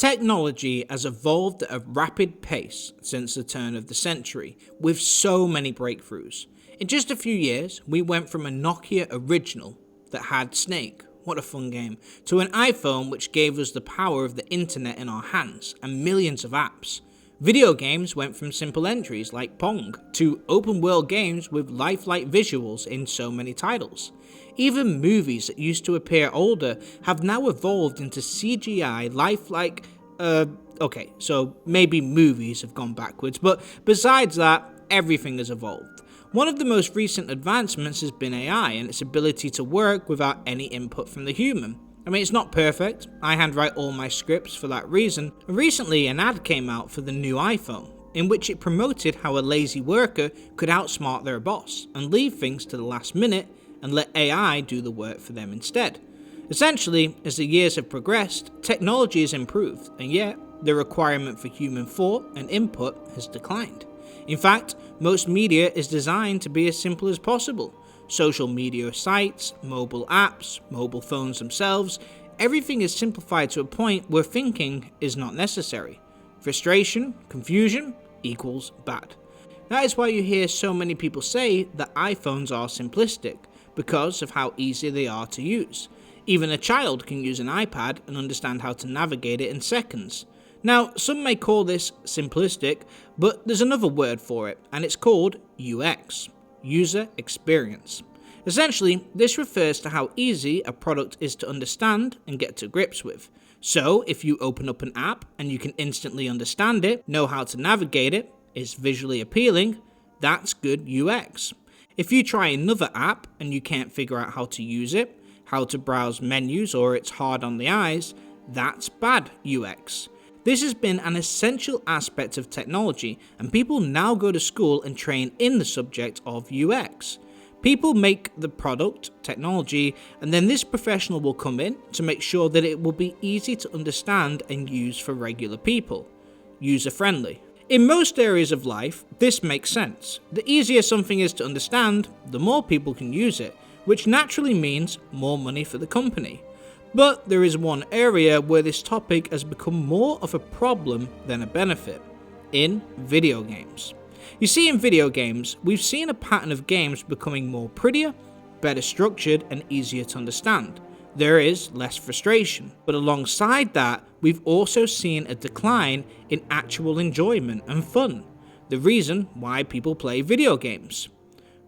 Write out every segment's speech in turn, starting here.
Technology has evolved at a rapid pace since the turn of the century, with so many breakthroughs. In just a few years, we went from a Nokia original that had Snake, what a fun game, to an iPhone which gave us the power of the internet in our hands and millions of apps. Video games went from simple entries like Pong to open world games with lifelike visuals in so many titles. Even movies that used to appear older have now evolved into CGI lifelike, okay, so maybe movies have gone backwards, but besides that, everything has evolved. One of the most recent advancements has been AI and its ability to work without any input from the human. I mean, it's not perfect, I handwrite all my scripts for that reason. Recently, an ad came out for the new iPhone, in which it promoted how a lazy worker could outsmart their boss and leave things to the last minute and let AI do the work for them instead. Essentially, as the years have progressed, technology has improved, and yet the requirement for human thought and input has declined. In fact, most media is designed to be as simple as possible. Social media sites, mobile apps, mobile phones themselves, everything is simplified to a point where thinking is not necessary. Frustration, confusion equals bad. That is why you hear so many people say that iPhones are simplistic, because of how easy they are to use. Even a child can use an iPad and understand how to navigate it in seconds. Now, some may call this simplistic, but there's another word for it, and it's called UX. User experience. Essentially, this refers to how easy a product is to understand and get to grips with. So, if you open up an app and you can instantly understand it, know how to navigate it, it's visually appealing, that's good UX. If you try another app and you can't figure out how to use it, how to browse menus, or it's hard on the eyes, that's bad UX. This has been an essential aspect of technology, and people now go to school and train in the subject of UX. People make the product, technology, and then this professional will come in to make sure that it will be easy to understand and use for regular people. User-friendly. In most areas of life, this makes sense. The easier something is to understand, the more people can use it, which naturally means more money for the company. But there is one area where this topic has become more of a problem than a benefit. In video games. You see, in video games, we've seen a pattern of games becoming more prettier, better structured, and easier to understand. There is less frustration, but alongside that, we've also seen a decline in actual enjoyment and fun. The reason why people play video games.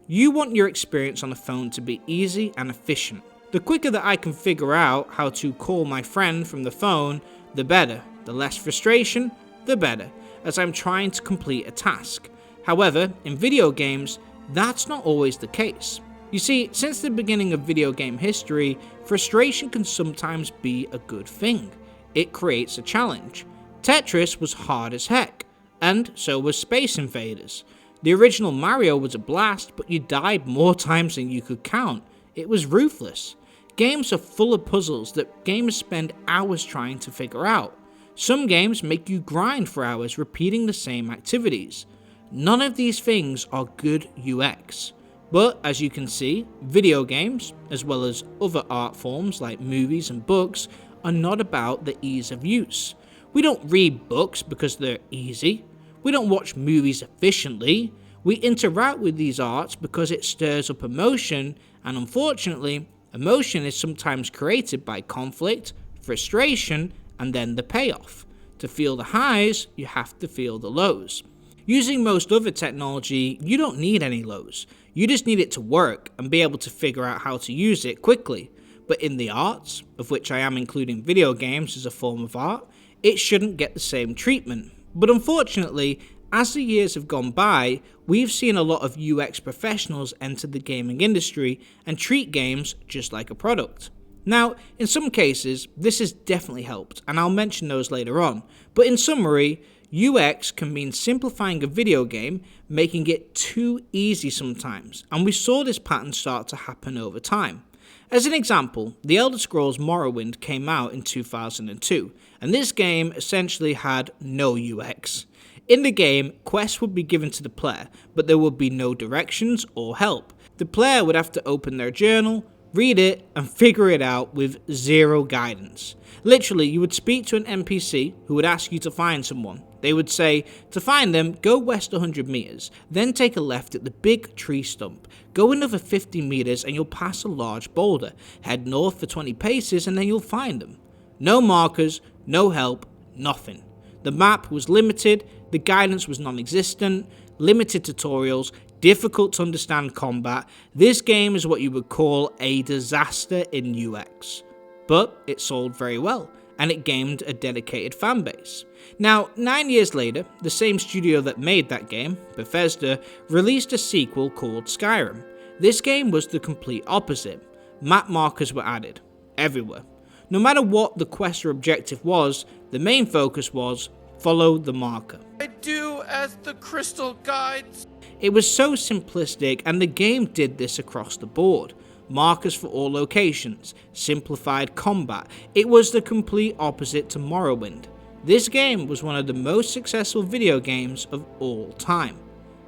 You want your experience on the phone to be easy and efficient. The quicker that I can figure out how to call my friend from the phone, the better. The less frustration, the better, as I'm trying to complete a task. However, in video games, that's not always the case. You see, since the beginning of video game history, frustration can sometimes be a good thing. It creates a challenge. Tetris was hard as heck, and so was Space Invaders. The original Mario was a blast, but you died more times than you could count. It was ruthless. Games are full of puzzles that gamers spend hours trying to figure out. Some games make you grind for hours repeating the same activities. None of these things are good UX. But as you can see, video games, as well as other art forms like movies and books, are not about the ease of use. We don't read books because they're easy. We don't watch movies efficiently. We interact with these arts because it stirs up emotion, and unfortunately, emotion is sometimes created by conflict, frustration, and then the payoff. To feel the highs, you have to feel the lows. Using most other technology, you don't need any lows. You just need it to work and be able to figure out how to use it quickly. But in the arts, of which I am including video games as a form of art, it shouldn't get the same treatment. But unfortunately, as the years have gone by, we've seen a lot of UX professionals enter the gaming industry and treat games just like a product. Now, in some cases, this has definitely helped, and I'll mention those later on, but in summary, UX can mean simplifying a video game, making it too easy sometimes, and we saw this pattern start to happen over time. As an example, The Elder Scrolls Morrowind came out in 2002, and this game essentially had no UX. In the game, quests would be given to the player, but there would be no directions or help. The player would have to open their journal, read it, and figure it out with zero guidance. Literally, you would speak to an NPC who would ask you to find someone. They would say, to find them, go west 100 meters, then take a left at the big tree stump. Go another 50 meters and you'll pass a large boulder. Head north for 20 paces and then you'll find them. No markers, no help, nothing. The map was limited, the guidance was non-existent, limited tutorials, difficult to understand combat. This game is what you would call a disaster in UX. But it sold very well, and it gained a dedicated fanbase. Now, 9 years later, the same studio that made that game, Bethesda, released a sequel called Skyrim. This game was the complete opposite. Map markers were added, everywhere. No matter what the quest or objective was, the main focus was follow the marker. I do as the crystal guides. It was so simplistic, and the game did this across the board. Markers for all locations, simplified combat. It was the complete opposite to Morrowind. This game was one of the most successful video games of all time.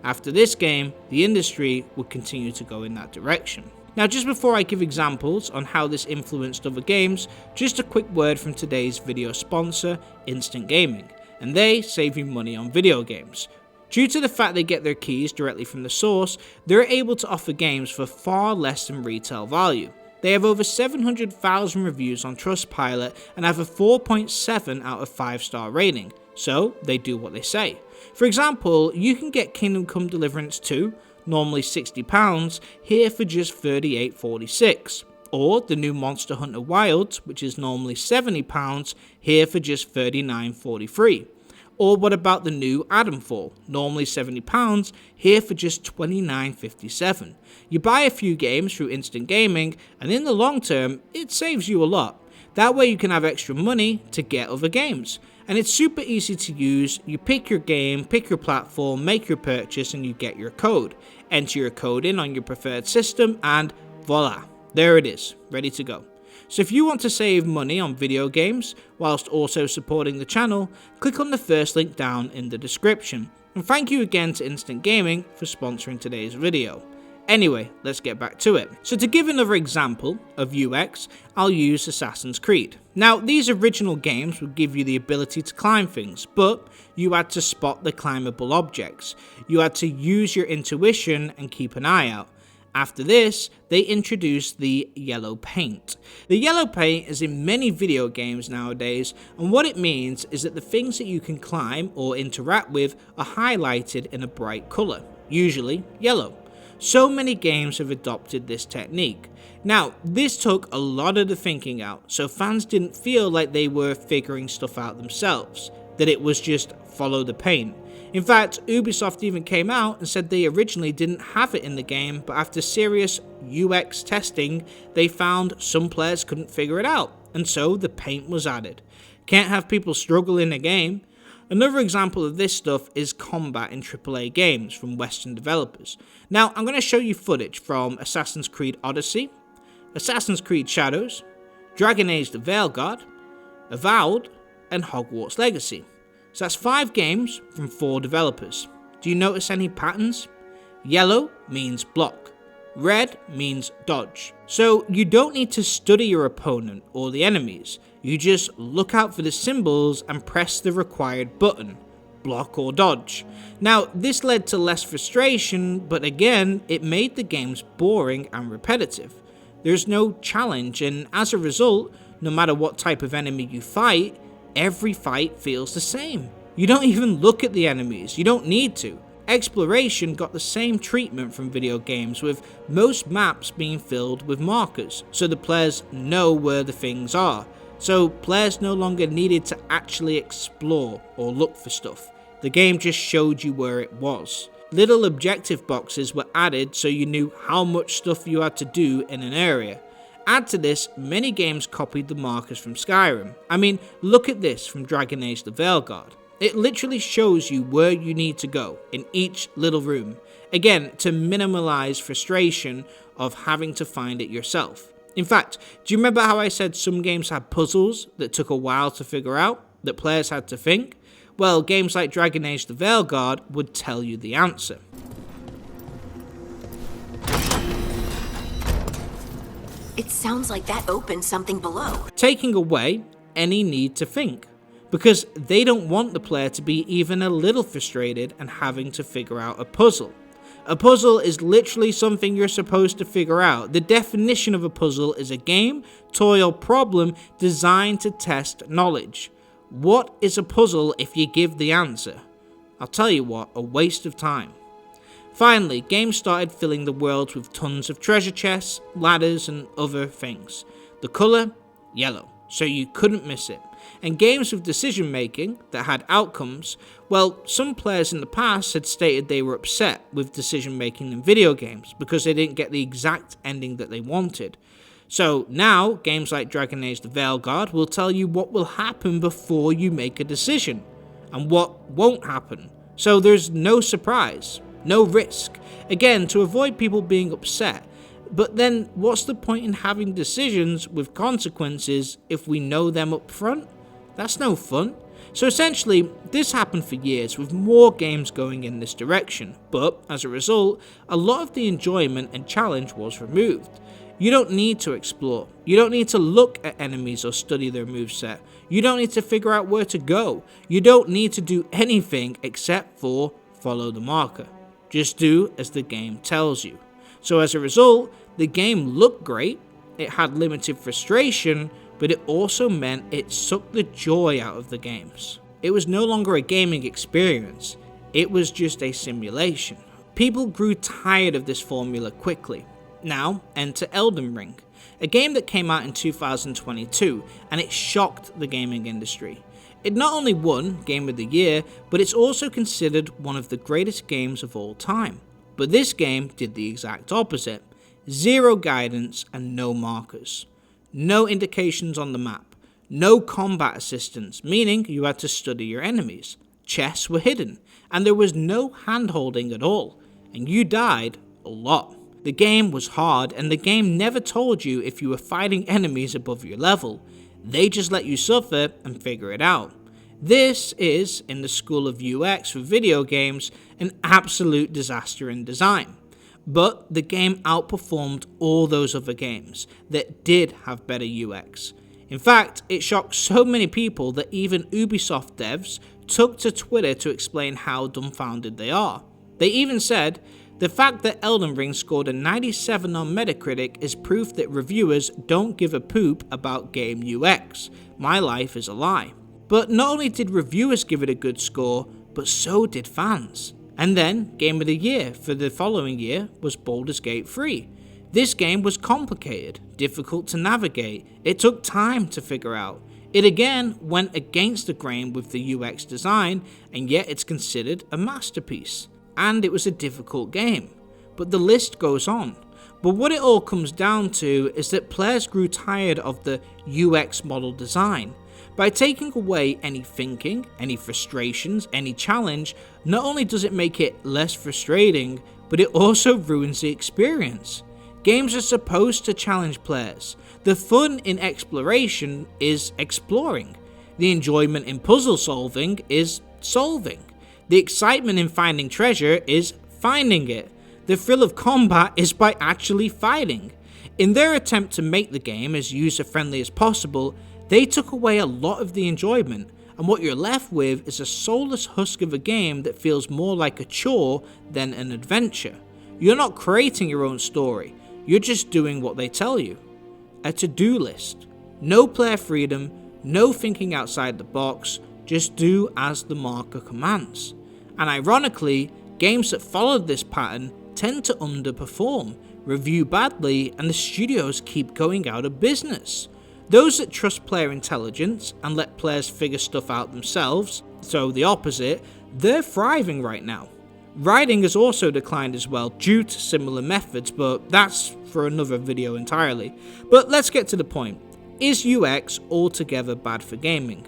After this game, the industry would continue to go in that direction. Now, just before I give examples on how this influenced other games, just a quick word from today's video sponsor, Instant Gaming, and they save you money on video games. Due to the fact they get their keys directly from the source, they're able to offer games for far less than retail value. They have over 700,000 reviews on Trustpilot and have a 4.7 out of 5-star rating, so they do what they say. For example, you can get Kingdom Come Deliverance 2, normally £60, here for just $38.46, or the new Monster Hunter Wilds, which is normally £70, here for just $39.43. Or what about the new Adamfall, normally £70, here for just $29.57. You buy a few games through Instant Gaming, and in the long term, it saves you a lot. That way you can have extra money to get other games. And it's super easy to use. You pick your game, pick your platform, make your purchase, and you get your code. Enter your code in on your preferred system, and voila, there it is, ready to go. So if you want to save money on video games, whilst also supporting the channel, click on the first link down in the description. And thank you again to Instant Gaming for sponsoring today's video. Anyway, let's get back to it. So to give another example of UX, I'll use Assassin's Creed. Now, these original games would give you the ability to climb things, but you had to spot the climbable objects. You had to use your intuition and keep an eye out. After this, they introduced the yellow paint. The yellow paint is in many video games nowadays, and what it means is that the things that you can climb or interact with are highlighted in a bright colour, usually yellow. So many games have adopted this technique. Now, this took a lot of the thinking out, so fans didn't feel like they were figuring stuff out themselves, that it was just follow the paint. In fact, Ubisoft even came out and said they originally didn't have it in the game, but after serious UX testing, they found some players couldn't figure it out, and so the paint was added. Can't have people struggle in a game. Another example of this stuff is combat in AAA games from Western developers. Now, I'm going to show you footage from Assassin's Creed Odyssey, Assassin's Creed Shadows, Dragon Age the Veilguard, Avowed, and Hogwarts Legacy. So that's 5 games from 4 developers. Do you notice any patterns? Yellow means block. Red means dodge. So you don't need to study your opponent or the enemies. You just look out for the symbols and press the required button, block or dodge. Now, this led to less frustration, but again, it made the games boring and repetitive. There's no challenge, and as a result, no matter what type of enemy you fight, every fight feels the same. You don't even look at the enemies, you don't need to. Exploration got the same treatment from video games, with most maps being filled with markers, so the players know where the things are. So players no longer needed to actually explore or look for stuff. The game just showed you where it was. Little objective boxes were added so you knew how much stuff you had to do in an area. Add to this, many games copied the markers from Skyrim. I mean, look at this from Dragon Age the Veilguard. It literally shows you where you need to go in each little room. Again, to minimize frustration of having to find it yourself. In fact, do you remember how I said some games had puzzles that took a while to figure out, that players had to think? Well, games like Dragon Age the Veilguard would tell you the answer. It sounds like that opens something below. taking away any need to think, because they don't want the player to be even a little frustrated and having to figure out a puzzle. A puzzle is literally something you're supposed to figure out. The definition of a puzzle is a game, toy, or problem designed to test knowledge. What is a puzzle if you give the answer? I'll tell you what, a waste of time. Finally, games started filling the world with tons of treasure chests, ladders, and other things. The colour? Yellow, so you couldn't miss it. And games with decision making that had outcomes, well, some players in the past had stated they were upset with decision making in video games because they didn't get the exact ending that they wanted. So now, games like Dragon Age the Veilguard will tell you what will happen before you make a decision, and what won't happen. So there's no surprise, no risk. Again, to avoid people being upset. But then, what's the point in having decisions with consequences if we know them up front? That's no fun. So essentially, this happened for years with more games going in this direction, but as a result, a lot of the enjoyment and challenge was removed. You don't need to explore. You don't need to look at enemies or study their moveset. You don't need to figure out where to go. You don't need to do anything except for follow the marker. Just do as the game tells you. So as a result, the game looked great, it had limited frustration, but it also meant it sucked the joy out of the games. It was no longer a gaming experience, it was just a simulation. People grew tired of this formula quickly. Now, enter Elden Ring, a game that came out in 2022, and it shocked the gaming industry. It not only won Game of the Year, but it's also considered one of the greatest games of all time. But this game did the exact opposite. Zero guidance and no markers. No indications on the map. No combat assistance, meaning you had to study your enemies. Chests were hidden, and there was no hand-holding at all, and you died a lot. The game was hard, and the game never told you if you were fighting enemies above your level. They just let you suffer and figure it out. This is, in the school of UX for video games, an absolute disaster in design. But the game outperformed all those other games that did have better UX. In fact, it shocked so many people that even Ubisoft devs took to Twitter to explain how dumbfounded they are. They even said, "The fact that Elden Ring scored a 97 on Metacritic is proof that reviewers don't give a poop about game UX. My life is a lie." But not only did reviewers give it a good score, but so did fans. And then, Game of the Year for the following year was Baldur's Gate 3. This game was complicated, difficult to navigate, it took time to figure out. It again went against the grain with the UX design, and yet it's considered a masterpiece. And it was a difficult game. But the list goes on. But what it all comes down to is that players grew tired of the UX model design. By taking away any thinking, any frustrations, any challenge, not only does it make it less frustrating, but it also ruins the experience. Games are supposed to challenge players. The fun in exploration is exploring. The enjoyment in puzzle solving is solving. The excitement in finding treasure is finding it. The thrill of combat is by actually fighting. In their attempt to make the game as user-friendly as possible, they took away a lot of the enjoyment, and what you're left with is a soulless husk of a game that feels more like a chore than an adventure. You're not creating your own story, you're just doing what they tell you. A to-do list. No player freedom, no thinking outside the box, just do as the marker commands. And ironically, games that followed this pattern tend to underperform, review badly, and the studios keep going out of business. Those that trust player intelligence and let players figure stuff out themselves, so the opposite, they're thriving right now. Writing has also declined as well due to similar methods, but that's for another video entirely. But let's get to the point. Is UX altogether bad for gaming?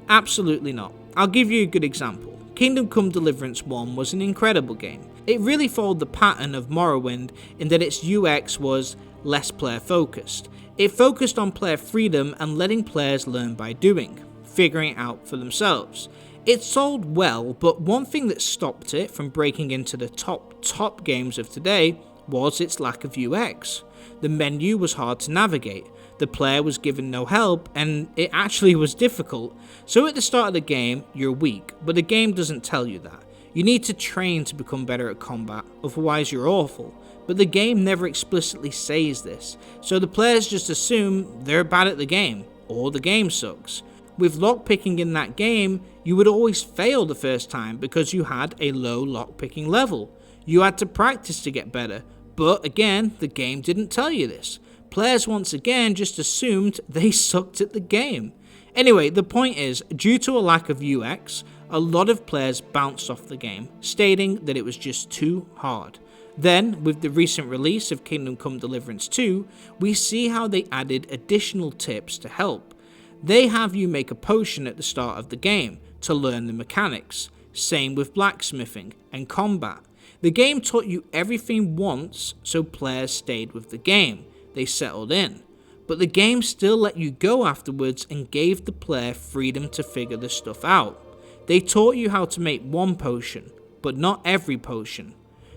Absolutely not. I'll give you a good example. Kingdom Come Deliverance 1 was an incredible game. It really followed the pattern of Morrowind in that its UX was less player focused. It focused on player freedom and letting players learn by doing, figuring it out for themselves. It sold well, but one thing that stopped it from breaking into the top games of today was its lack of UX. The menu was hard to navigate, the player was given no help, and it actually was difficult. So at the start of the game, you're weak, but the game doesn't tell you that. You need to train to become better at combat, otherwise you're awful. But the game never explicitly says this, so the players just assume they're bad at the game, or the game sucks. With lockpicking in that game, you would always fail the first time because you had a low lockpicking level. You had to practice to get better, but again, the game didn't tell you this. Players once again just assumed they sucked at the game. Anyway, the point is, due to a lack of UX, a lot of players bounced off the game, stating that it was just too hard. Then, with the recent release of Kingdom Come Deliverance 2, we see how they added additional tips to help. They have you make a potion at the start of the game to learn the mechanics, same with blacksmithing and combat. The game taught you everything once, so players stayed with the game, they settled in. But the game still let you go afterwards and gave the player freedom to figure the stuff out. They taught you how to make one potion, but not every potion.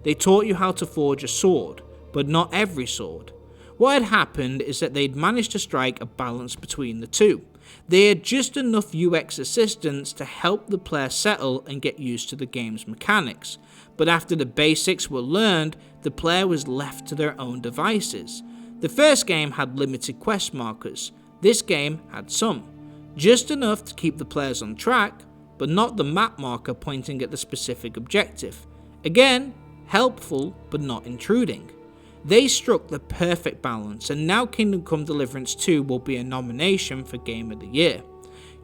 They taught you how to forge a sword, but not every sword. What had happened is that they'd managed to strike a balance between the two. They had just enough UX assistance to help the player settle and get used to the game's mechanics, but after the basics were learned, the player was left to their own devices. The first game had limited quest markers, this game had some. Just enough to keep the players on track, but not the map marker pointing at the specific objective. Again, helpful but not intruding. They struck the perfect balance, and now Kingdom Come Deliverance 2 will be a nomination for Game of the Year.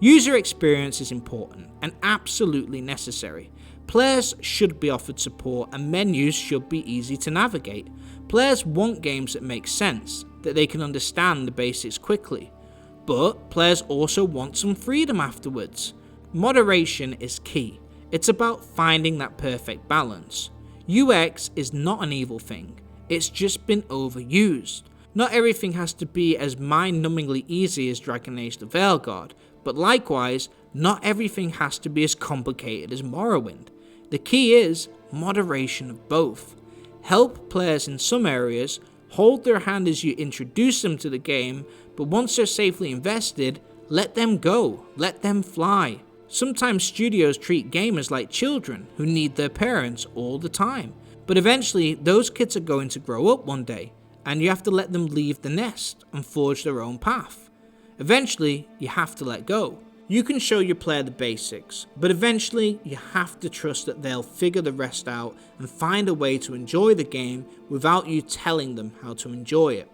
User experience is important and absolutely necessary. Players should be offered support and menus should be easy to navigate. Players want games that make sense, that they can understand the basics quickly. But players also want some freedom afterwards. Moderation is key. It's about finding that perfect balance. UX is not an evil thing. It's just been overused. Not everything has to be as mind-numbingly easy as Dragon Age the Veilguard, but likewise, not everything has to be as complicated as Morrowind. The key is moderation of both. Help players in some areas, hold their hand as you introduce them to the game, but once they're safely invested, let them go, let them fly. Sometimes studios treat gamers like children who need their parents all the time. But eventually, those kids are going to grow up one day, and you have to let them leave the nest and forge their own path. Eventually, you have to let go. You can show your player the basics, but eventually you have to trust that they'll figure the rest out and find a way to enjoy the game without you telling them how to enjoy it.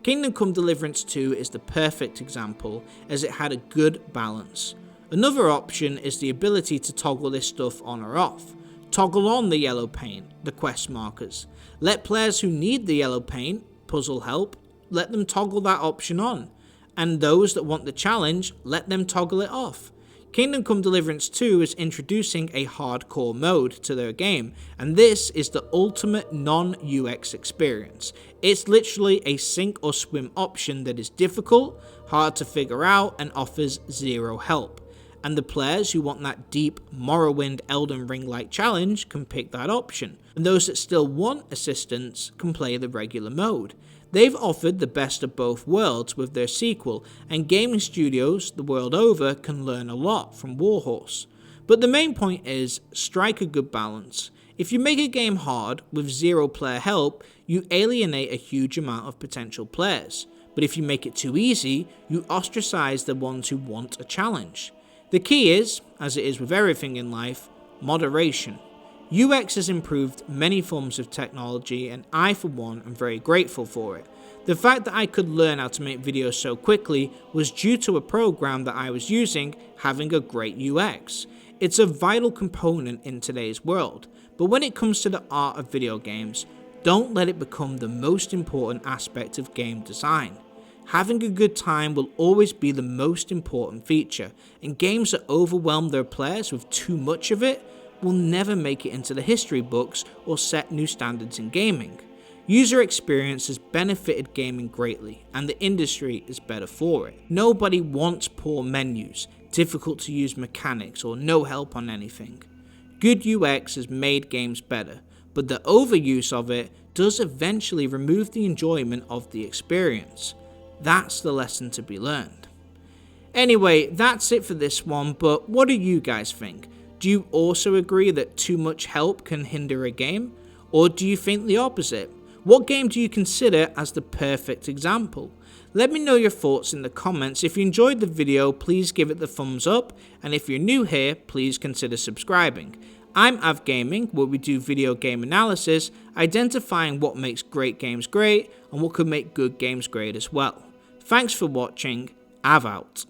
Kingdom Come Deliverance 2 is the perfect example, as it had a good balance. Another option is the ability to toggle this stuff on or off. Toggle on the yellow paint, the quest markers. Let players who need the yellow paint, puzzle help, let them toggle that option on. And those that want the challenge, let them toggle it off. Kingdom Come Deliverance 2 is introducing a hardcore mode to their game, and this is the ultimate non-UX experience. It's literally a sink or swim option that is difficult, hard to figure out, and offers zero help. And the players who want that deep Morrowind Elden Ring-like challenge can pick that option, and those that still want assistance can play the regular mode. They've offered the best of both worlds with their sequel, and gaming studios the world over can learn a lot from Warhorse. But the main point is, strike a good balance. If you make a game hard with zero player help, you alienate a huge amount of potential players. But if you make it too easy, you ostracize the ones who want a challenge. The key is, as it is with everything in life, moderation. UX has improved many forms of technology, and I for one am very grateful for it. The fact that I could learn how to make videos so quickly was due to a program that I was using having a great UX. It's a vital component in today's world, but when it comes to the art of video games, don't let it become the most important aspect of game design. Having a good time will always be the most important feature, and games that overwhelm their players with too much of it will never make it into the history books or set new standards in gaming. User experience has benefited gaming greatly, and the industry is better for it. Nobody wants poor menus, difficult to use mechanics, or no help on anything. Good UX has made games better, but the overuse of it does eventually remove the enjoyment of the experience. That's the lesson to be learned. Anyway, that's it for this one, but what do you guys think? Do you also agree that too much help can hinder a game? Or do you think the opposite? What game do you consider as the perfect example? Let me know your thoughts in the comments. If you enjoyed the video, please give it the thumbs up, and if you're new here, please consider subscribing. I'm Av Gaming, where we do video game analysis, identifying what makes great games great and what could make good games great as well. Thanks for watching. Av out.